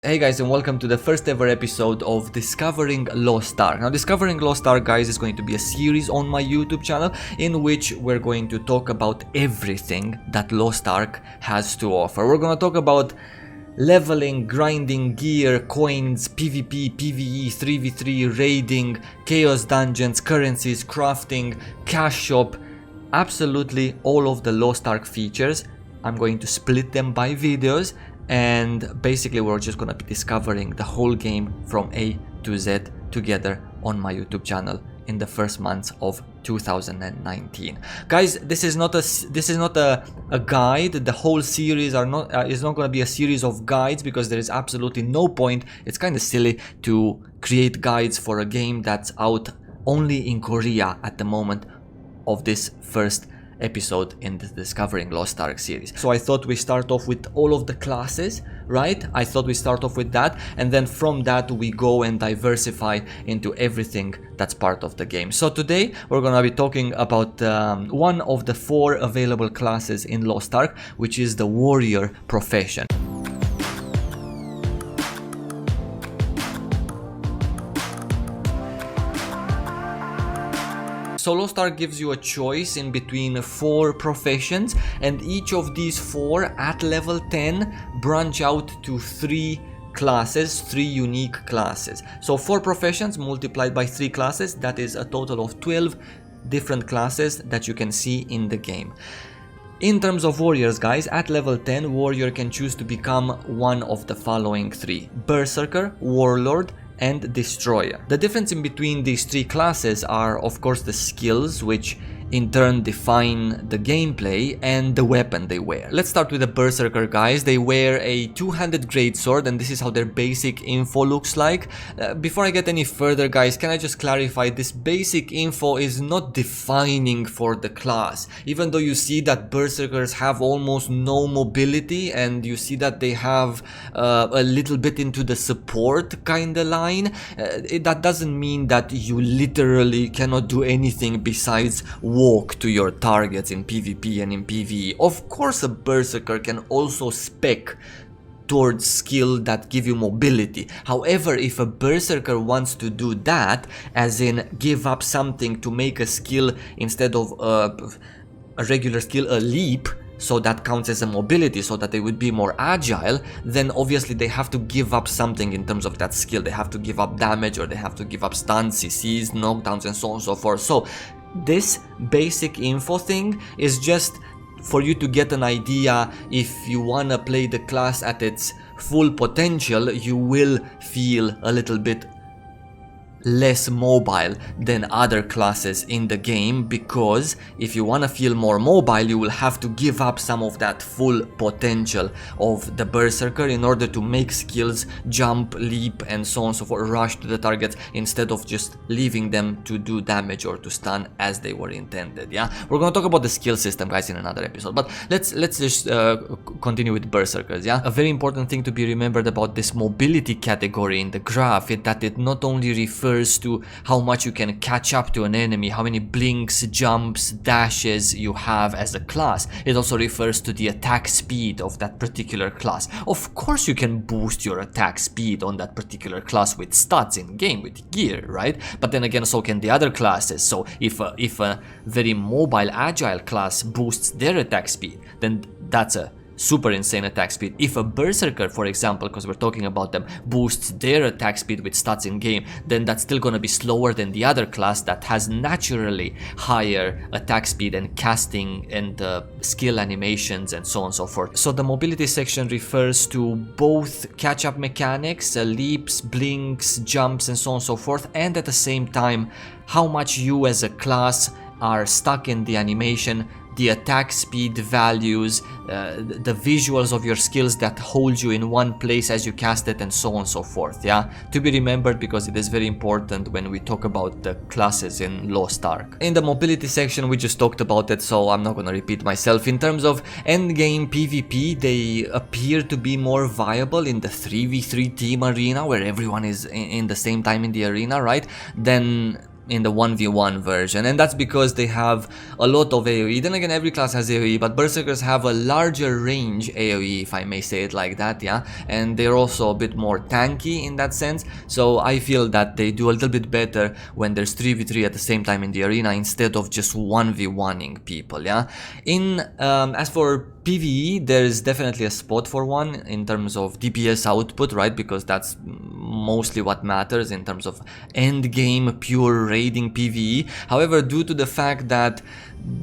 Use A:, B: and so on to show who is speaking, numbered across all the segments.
A: Hey guys, and welcome to the first ever episode of Discovering Lost Ark. Now, Discovering Lost Ark, guys, is going to be a series on my YouTube channel in which we're going to talk about everything that Lost Ark has to offer. We're going to talk about leveling, grinding, gear, coins, PvP, PvE, 3v3, raiding, chaos dungeons, currencies, crafting, cash shop, absolutely all of the Lost Ark features. I'm going to split them by videos. And basically we're just gonna be discovering the whole game from A to Z together on my YouTube channel in the first months of 2019. Guys, this is not a guide. The whole series is not gonna be a series of guides because there is absolutely no point. It's kind of silly to create guides for a game that's out only in Korea at the moment of this first episode in the Discovering Lost Ark series. So I thought we start off with all of the classes, right? I thought we start off with that, and then from that we go and diversify into everything that's part of the game. So today we're gonna be talking about one of the 4 available classes in Lost Ark, which is the warrior profession. So Lost Ark gives you a choice in between 4 professions, and each of these 4 at level 10 branch out to 3 classes, 3 unique classes. So 4 professions multiplied by 3 classes, that is a total of 12 different classes that you can see in the game. In terms of warriors, guys, at level 10, warrior can choose to become one of the following 3: Berserker, Warlord, and Destroyer. The difference in between these 3 classes are, of course, the skills, which in turn define the gameplay, and the weapon they wear. Let's start with the Berserker, guys. They wear a 2-handed greatsword, and this is how their basic info looks like. Before I get any further, guys, can I just clarify, this basic info is not defining for the class. Even though you see that Berserkers have almost no mobility, and you see that they have a little bit into the support kind of line, that doesn't mean that you literally cannot do anything besides walk to your targets in PvP and in PvE. Of course, a Berserker can also spec towards skill that give you mobility. However, if a Berserker wants to do that, as in give up something to make a skill instead of a regular skill, a leap, so that counts as a mobility, so that they would be more agile, then obviously they have to give up something in terms of that skill. They have to give up damage, or they have to give up stuns, CCs, knockdowns, and so on and so forth. So this basic info thing is just for you to get an idea. If you wanna play the class at its full potential, you will feel a little bit less mobile than other classes in the game, because if you want to feel more mobile, you will have to give up some of that full potential of the Berserker in order to make skills, jump, leap, and so on and so forth, rush to the targets, instead of just leaving them to do damage or to stun as they were intended. Yeah, we're gonna talk about the skill system, guys, in another episode, but let's just continue with Berserkers. Yeah, a very important thing to be remembered about this mobility category in the graph is that it not only refers to how much you can catch up to an enemy, how many blinks, jumps, dashes you have as a class. It also refers to the attack speed of that particular class. Of course, you can boost your attack speed on that particular class with stats in game, with gear, right? But then again, so can the other classes. So if a very mobile, agile class boosts their attack speed, then that's a super insane attack speed. If a Berserker, for example, because we're talking about them, boosts their attack speed with stats in game, then that's still gonna be slower than the other class that has naturally higher attack speed and casting and skill animations and so on and so forth. So the mobility section refers to both catch-up mechanics, leaps, blinks, jumps, and so on and so forth, and at the same time how much you as a class are stuck in the animation, the attack speed values, the visuals of your skills that hold you in one place as you cast it, and so on and so forth. Yeah, to be remembered, because it is very important when we talk about the classes in Lost Ark. In the mobility section we just talked about it, so I'm not gonna repeat myself. In terms of endgame PvP, they appear to be more viable in the 3v3 team arena, where everyone is in the same time in the arena, right? Then in the 1v1 version, and that's because they have a lot of AoE. Then again, every class has AoE, but Berserkers have a larger range AoE, if I may say it like that, yeah, and they're also a bit more tanky in that sense, so I feel that they do a little bit better when there's 3v3 at the same time in the arena instead of just 1v1ing people, yeah. As for PvE, there is definitely a spot for one in terms of DPS output, right? Because that's mostly what matters in terms of end game pure raiding PvE. However, due to the fact that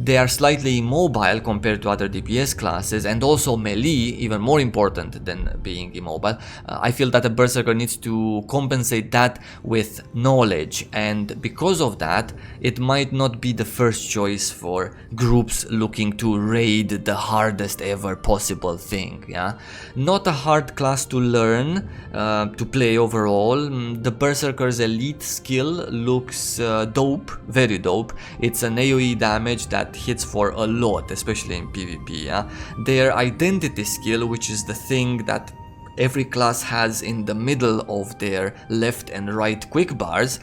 A: they are slightly immobile compared to other DPS classes, and also melee, even more important than being immobile, I feel that a Berserker needs to compensate that with knowledge, and because of that, it might not be the first choice for groups looking to raid the hardest ever possible thing, yeah? Not a hard class to learn, to play overall. The Berserker's elite skill looks dope, very dope. It's an AoE damage that hits for a lot, especially in PvP, yeah? Their identity skill, which is the thing that every class has in the middle of their left and right quick bars,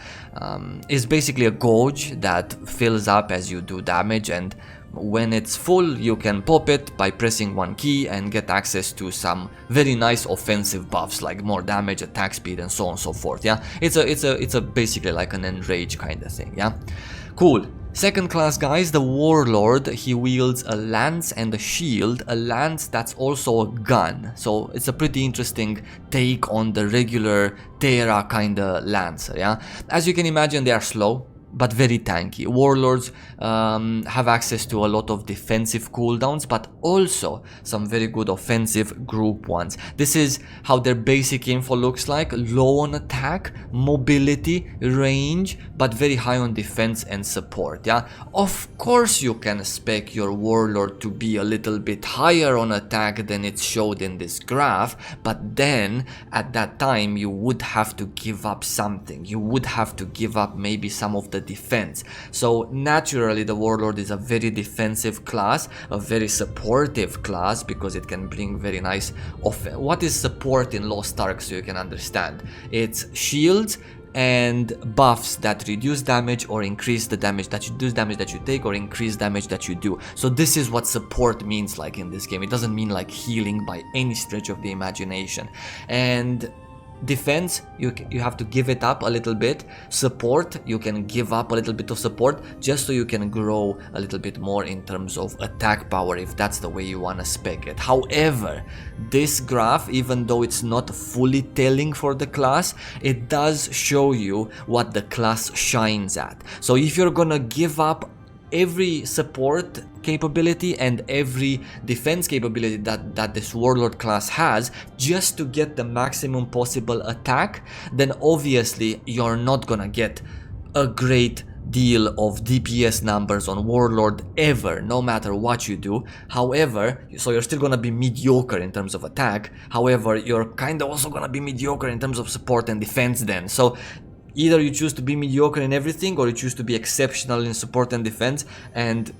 A: is basically a gauge that fills up as you do damage, and when it's full you can pop it by pressing one key and get access to some very nice offensive buffs like more damage, attack speed, and so on and so forth, yeah? It's a basically like an enrage kind of thing, yeah? Cool. Second class, guys, the Warlord. He wields a lance and a shield, a lance that's also a gun, so it's a pretty interesting take on the regular Terra kinda lancer, yeah? As you can imagine, they are slow but very tanky. Warlords have access to a lot of defensive cooldowns, but also some very good offensive group ones. This is how their basic info looks like: low on attack, mobility, range, but very high on defense and support, yeah? Of course you can spec your Warlord to be a little bit higher on attack than it's showed in this graph, but then at that time you would have to give up something. You would have to give up maybe some of the defense. So naturally the Warlord is a very defensive class, a very supportive class, because it can bring very nice what is support in Lost Ark, so you can understand? It's shields and buffs that reduce damage or increase the damage that you take, or increase damage that you do. So this is what support means like in this game. It doesn't mean like healing by any stretch of the imagination. And defense, you have to give it up a little bit. Support, you can give up a little bit of support just so you can grow a little bit more in terms of attack power, if that's the way you want to spec it. However, this graph, even though it's not fully telling for the class, it does show you what the class shines at. So if you're gonna give up every support capability and every defense capability that this Warlord class has just to get the maximum possible attack, then obviously you're not gonna get a great deal of DPS numbers on Warlord ever, no matter what you do. However, so you're still gonna be mediocre in terms of attack. However, you're kinda also gonna be mediocre in terms of support and defense then. So either you choose to be mediocre in everything, or you choose to be exceptional in support and defense and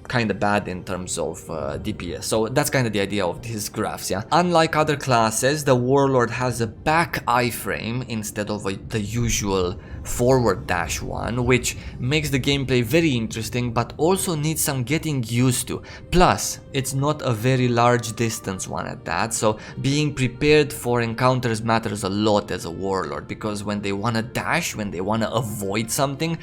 A: kind of bad in terms of DPS. So that's kind of the idea of these graphs, yeah? Unlike other classes, the Warlord has a back iframe instead of the usual forward dash one, which makes the gameplay very interesting, but also needs some getting used to. Plus, it's not a very large distance one at that, so being prepared for encounters matters a lot as a Warlord, because when they want to dash, when they want to avoid something,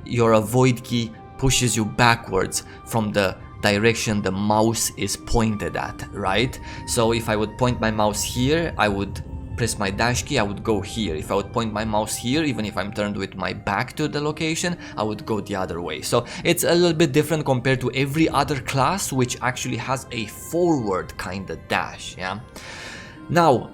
A: your avoid key pushes you backwards from the direction the mouse is pointed at, right? So if I would point my mouse here, I would press my dash key, I would go here. If I would point my mouse here, even if I'm turned with my back to the location, I would go the other way. So it's a little bit different compared to every other class, which actually has a forward kind of dash, yeah? Now,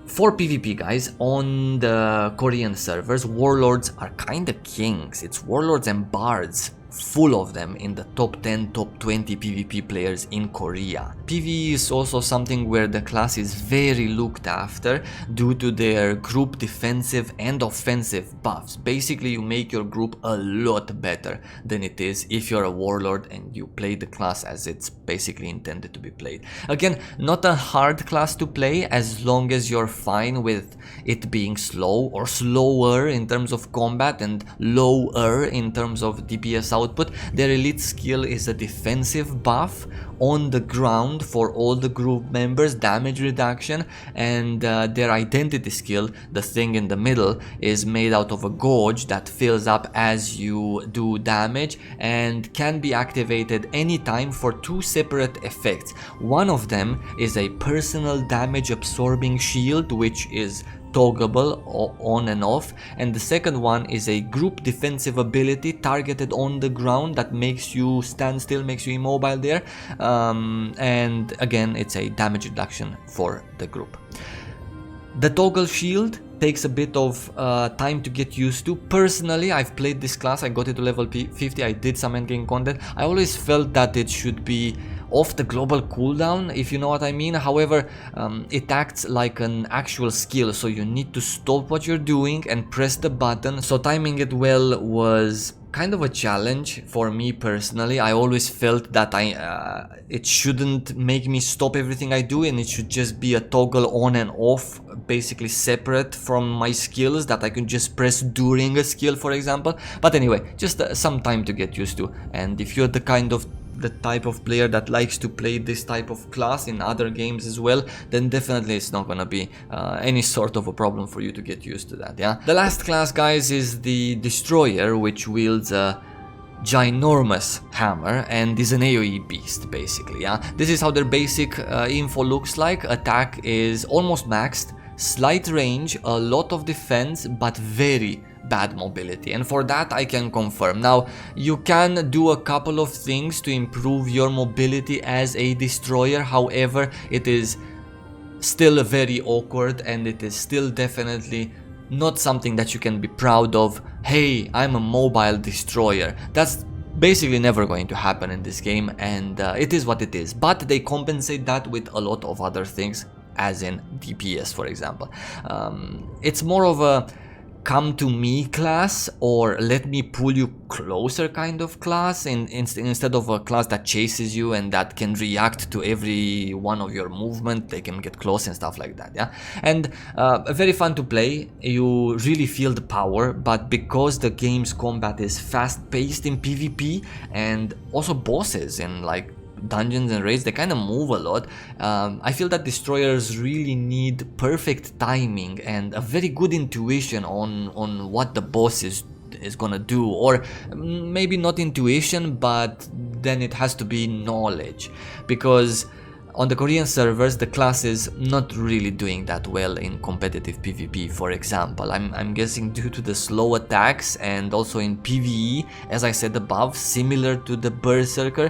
A: for PvP, guys, on the Korean servers, Warlords are kind of kings. It's Warlords and Bards full of them in the top 10, top 20 PvP players in Korea. PvE is also something where the class is very looked after due to their group defensive and offensive buffs. Basically, you make your group a lot better than it is if you're a warlord and you play the class as it's basically intended to be played. Again, not a hard class to play as long as you're fine with it being slow or slower in terms of combat and lower in terms of DPS output. Their elite skill is a defensive buff on the ground for all the group members, damage reduction, and their identity skill, the thing in the middle, is made out of a gauge that fills up as you do damage and can be activated anytime for two separate effects. One of them is a personal damage absorbing shield, which is toggleable on and off, and the second one is a group defensive ability targeted on the ground that makes you stand still, makes you immobile there, and again it's a damage reduction for the group. The toggle shield takes a bit of time to get used to. Personally, I've played this class, I got it to level 50, I did some endgame content. I always felt that it should be off the global cooldown, if you know what I mean. However, it acts like an actual skill, so you need to stop what you're doing and press the button. So timing it well was kind of a challenge for me personally. I always felt that it shouldn't make me stop everything I do, and it should just be a toggle on and off, basically separate from my skills that I can just press during a skill, for example. But anyway, just some time to get used to. And if you're the type of player that likes to play this type of class in other games as well, then definitely it's not gonna be any sort of a problem for you to get used to that, yeah? The last class, guys, is the Destroyer, which wields a ginormous hammer and is an AoE beast, basically, yeah? This is how their basic info looks like. Attack is almost maxed, slight range, a lot of defense, but very bad mobility, and for that I can confirm. Now, you can do a couple of things to improve your mobility as a destroyer, however it is still very awkward and it is still definitely not something that you can be proud of. Hey, I'm a mobile destroyer. That's basically never going to happen in this game, and it is what it is. But they compensate that with a lot of other things, as in DPS, for example. It's more of a come to me class, or let me pull you closer kind of class, instead of a class that chases you and that can react to every one of your movement. They can get close and stuff like that, yeah? And very fun to play. You really feel the power, but because the game's combat is fast paced in PvP, and also bosses in like dungeons and raids, they kind of move a lot. I feel that destroyers really need perfect timing and a very good intuition on what the boss is gonna do, or maybe not intuition, but then it has to be knowledge, because on the Korean servers the class is not really doing that well in competitive PvP, for example. I'm guessing due to the slow attacks, and also in PvE, as I said above, similar to the Berserker,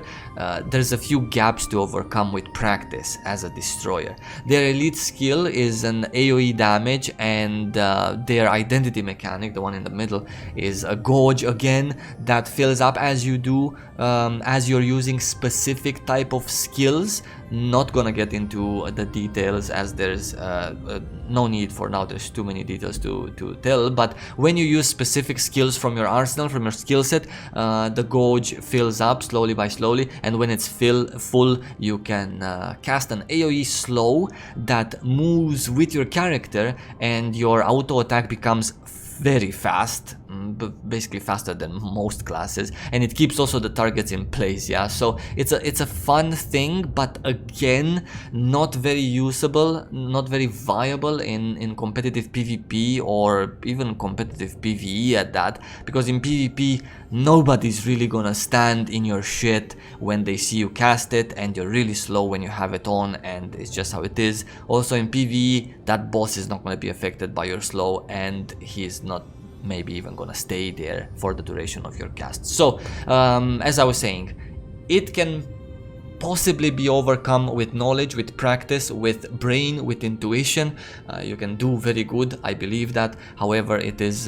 A: there's a few gaps to overcome with practice as a destroyer. Their elite skill is an AoE damage, and their identity mechanic, the one in the middle, is a gauge again that fills up as you do, as you're using specific type of skills. Not gonna get into the details as there's no need for now, there's too many details to tell, but when you use specific skills from your arsenal, from your skill set, the gauge fills up slowly by slowly, and when it's full you can cast an AoE slow that moves with your character, and your auto attack becomes very fast, basically faster than most classes, and it keeps also the targets in place, yeah? So it's a fun thing, but again, not very usable, not very viable in competitive PvP or even competitive PvE at that, because in PvP nobody's really gonna stand in your shit when they see you cast it, and you're really slow when you have it on, and it's just how it is. Also in PvE, that boss is not gonna be affected by your slow, and he's not maybe even gonna stay there for the duration of your cast. So as I was saying, it can possibly be overcome with knowledge, with practice, with brain, with intuition. You can do very good, I believe that. However, it is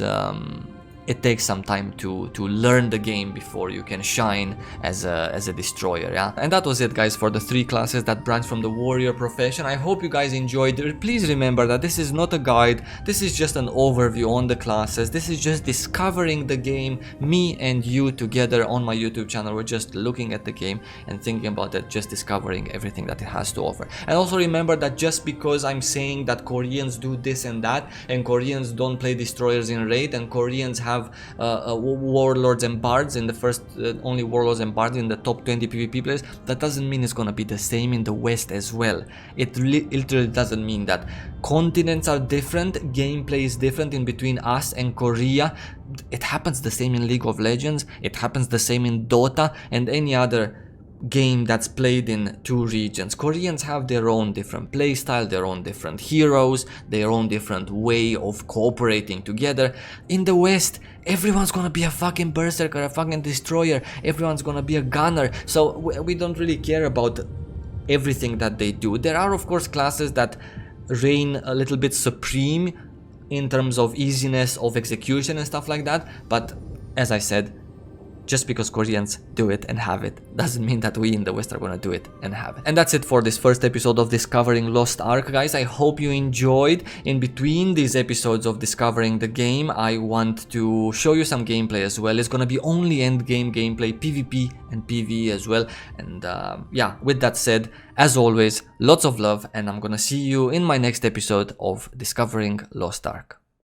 A: it takes some time to learn the game before you can shine as a destroyer, yeah? And that was it, guys, for the 3 classes that branch from the warrior profession. I hope you guys enjoyed. Please remember that this is not a guide, this is just an overview on the classes. This is just discovering the game, me and you together on my YouTube channel. We're just looking at the game and thinking about it, just discovering everything that it has to offer. And also remember that just because I'm saying that Koreans do this and that, and Koreans don't play destroyers in raid, and Koreans have warlords and bards in the first, only warlords and bards in the top 20 PvP players, that doesn't mean it's gonna be the same in the West as well. It literally doesn't mean that. Continents are different, gameplay is different in between us and Korea. It happens the same in League of Legends, it happens the same in Dota and any other game that's played in 2 regions. Koreans have their own different playstyle, their own different heroes, their own different way of cooperating together. In the West, everyone's gonna be a fucking berserker, a fucking destroyer, everyone's gonna be a gunner, so we don't really care about everything that they do. There are of course classes that reign a little bit supreme in terms of easiness of execution and stuff like that, but as I said, just because Koreans do it and have it doesn't mean that we in the West are gonna do it and have it. And that's it for this first episode of Discovering Lost Ark, guys. I hope you enjoyed. In between these episodes of discovering the game, I want to show you some gameplay as well. It's gonna be only endgame gameplay, PvP and PvE as well. And yeah, with that said, as always, lots of love, and I'm gonna see you in my next episode of Discovering Lost Ark.